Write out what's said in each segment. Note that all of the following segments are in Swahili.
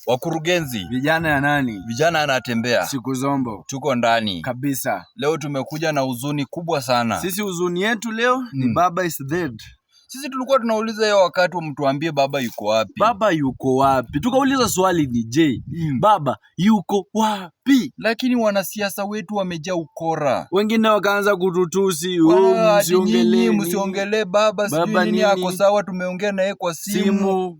Wakurugenzi. Vijana ya nani? Vijana anatembea. Siku zombo. Tuko ndani. Kabisa. Leo tumekuja na huzuni kubwa sana. Sisi huzuni yetu leo ni baba is dead. Sisi tulikuwa tunauliza hiyo wakati mtuambie baba yuko wapi. Baba yuko wapi? Tukauliza swali ni je, baba yuko wapi? Lakini wanasiasa wetu wamejaa ukora. Wengine wakaanza kututusi, msiongelee baba, sijui nini ako sawa, tumeongea naye kwa simu.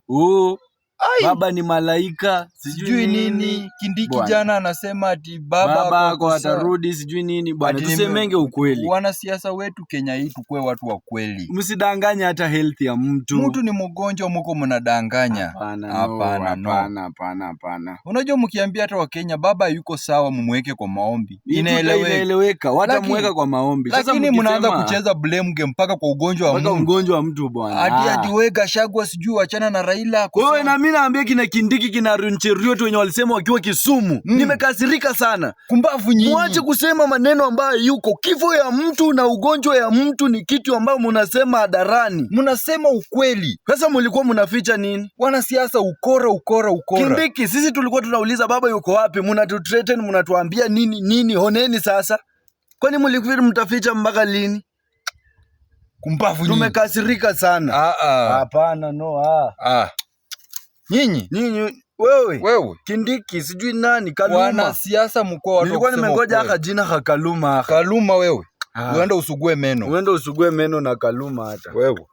Baba ni malaika, sijui nini. Kindiki jana anasema ati baba ako atarudi, sijui nini. Bwana tusemenge ukweli. Wanasiasa wetu Kenya hii tukue watu wa kweli. Msidanganye hata health ya mtu. Mtu ni mgonjwa mko mnadanganya. Hapana. Unajua mkiambia hata wa Kenya baba yuko sawa mumweke kwa maombi. Inaeleweka. Watamweka kwa maombi. Sasa mnaanza kucheza blame game mpaka kwa ugonjwa wa mtu. Mpaka ugonjwa wa mtu bwana. Hadi wewe Gachagua sijui achana na Raila. Wewe na mimi naambia kina Kindiki kina Runcheruo wenye walisema wakiwa Kisumu. Nimekasirika sana. Kumbavu nyinyi. Muache kusema maneno ambayo yuko. Kifo ya mtu na ugonjwa ya mtu ni kitu ambayo mnasema hadharani. Mnasema ukweli. Sasa mlikuwa mnaficha nini? Wanasiasa ukora. Kindiki, sisi tulikuwa tunauliza baba yuko wapi? Mnatuthreaten, mnatuambia nini? Honeni sasa. Kwani mlikuwa mtaficha mpaka lini? Kumbavu nyinyi. Tumekasirika sana. Hapana, Nyinyi wewe Kindiki sijui nani Kaluma. Wanasiasa mko watu. Nilikuwa nimengoja aka jina Kaluma. Kaluma wewe. Uende usugue meno. Na Kaluma hata. Wewe.